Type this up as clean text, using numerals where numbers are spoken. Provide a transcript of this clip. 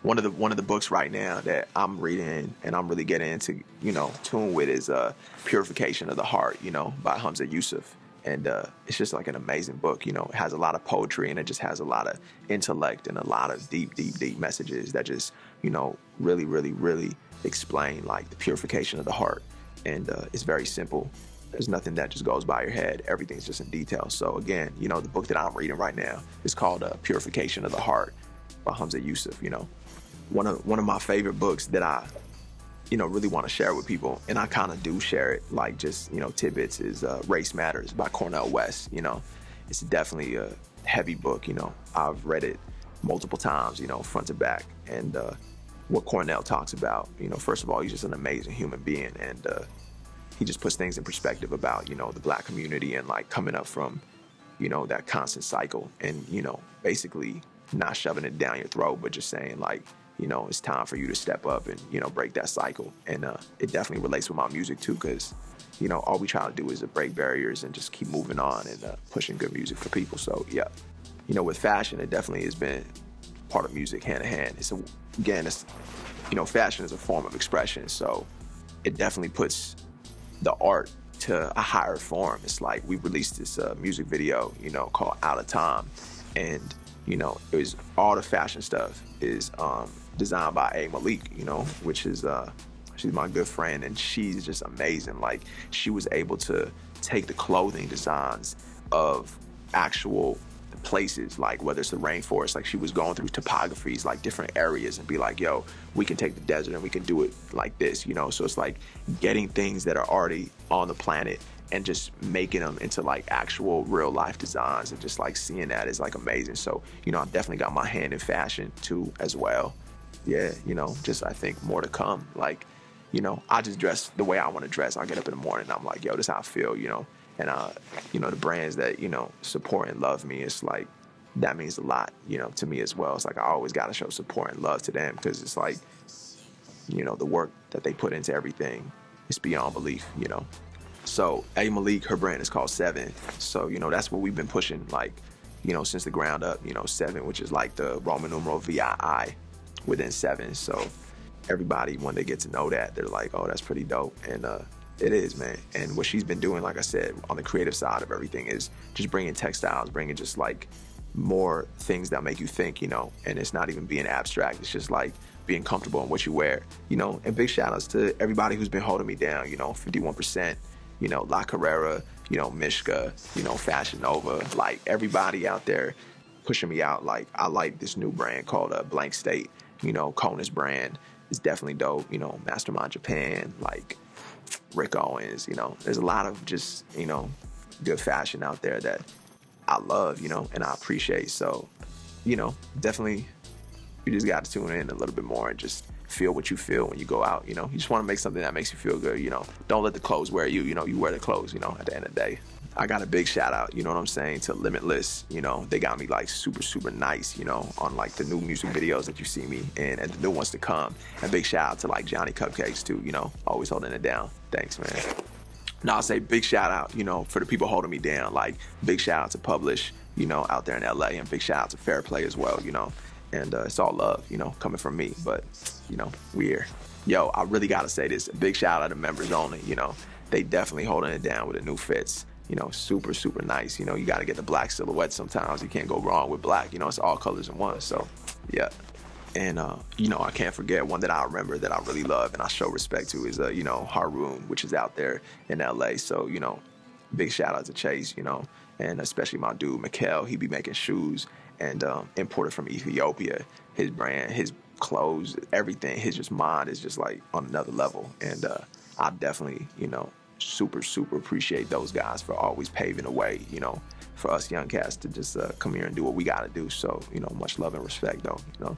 one of the books right now that I'm reading and I'm really getting into, tune with is Purification of the Heart, by Hamza Yusuf. And it's just like an amazing book, it has a lot of poetry and it just has a lot of intellect and a lot of deep, deep, deep messages that just, really, really, really explain like the purification of the heart. And it's very simple. There's nothing that just goes by your head. Everything's just in detail. So again, the book that I'm reading right now is called Purification of the Heart by Hamza Yusuf. One of my favorite books that I, really want to share with people, and I kind of do share it, like just, tidbits, is Race Matters by Cornel West. It's definitely a heavy book. I've read it multiple times, front to back. And what Cornel talks about, first of all, he's just an amazing human being. And he just puts things in perspective about, the Black community and like coming up from, that constant cycle and, basically not shoving it down your throat, but just saying like, it's time for you to step up and, break that cycle. And it definitely relates with my music too, because, all we try to do is to break barriers and just keep moving on and pushing good music for people. So yeah, with fashion, it definitely has been part of music hand in hand. It's fashion is a form of expression. So it definitely puts the art to a higher form. It's like we released this music video, called Out of Time. And, it was all the fashion stuff is designed by A. Malik, which is, she's my good friend, and she's just amazing. Like, she was able to take the clothing designs of actual places, like whether it's the rainforest, like she was going through topographies, like different areas, and be like, yo, we can take the desert and we can do it like this, So it's like getting things that are already on the planet and just making them into like actual real life designs, and just like seeing that is like amazing. So, I've definitely got my hand in fashion too as well. Yeah, just I think more to come. Like, I just dress the way I want to dress. I get up in the morning and I'm like, yo, this is how I feel, And, the brands that, support and love me, it's like, that means a lot, to me as well. It's like I always got to show support and love to them, because it's like, the work that they put into everything is beyond belief, So A. Malik, her brand is called 7. So, that's what we've been pushing, like, since the ground up, 7, which is like the Roman numeral VII within 7. So everybody, when they get to know that, they're like, oh, that's pretty dope. And it is, man. And what she's been doing, like I said, on the creative side of everything is just bringing textiles, bringing just like more things that make you think, and it's not even being abstract. It's just like being comfortable in what you wear, and big shout outs to everybody who's been holding me down, 51%, La Carrera, Mishka, Fashion Nova, like everybody out there pushing me out. Like, I like this new brand called Blank State, Kona's brand is definitely dope, Mastermind Japan, like Rick Owens, there's a lot of just, good fashion out there that I love, and I appreciate. So, definitely you just got to tune in a little bit more and just feel what you feel when you go out, you just want to make something that makes you feel good, don't let the clothes wear you, you wear the clothes, at the end of the day. I got a big shout out, you know what I'm saying, to Limitless. They got me like super, super nice, on like the new music videos that you see me in and the new ones to come. And big shout out to like Johnny Cupcakes too, always holding it down. Thanks, man. Now I'll say big shout out, for the people holding me down. Like, big shout out to Publish, out there in LA, and big shout out to Fair Play as well, And it's all love, coming from me. But, we here. Yo, I really got to say this. A big shout out to Members Only, They definitely holding it down with the new fits. Super, super nice. You got to get the black silhouette sometimes. You can't go wrong with black. It's all colors in one. So, yeah. And, I can't forget one that I remember that I really love and I show respect to is, Haroon, which is out there in LA. So, big shout out to Chase, and especially my dude, Mikkel. He be making shoes and imported from Ethiopia. His brand, his clothes, everything, his just mind is just like on another level. And I definitely, super, super appreciate those guys for always paving the way, for us young cats to just come here and do what we got to do. So, much love and respect, though,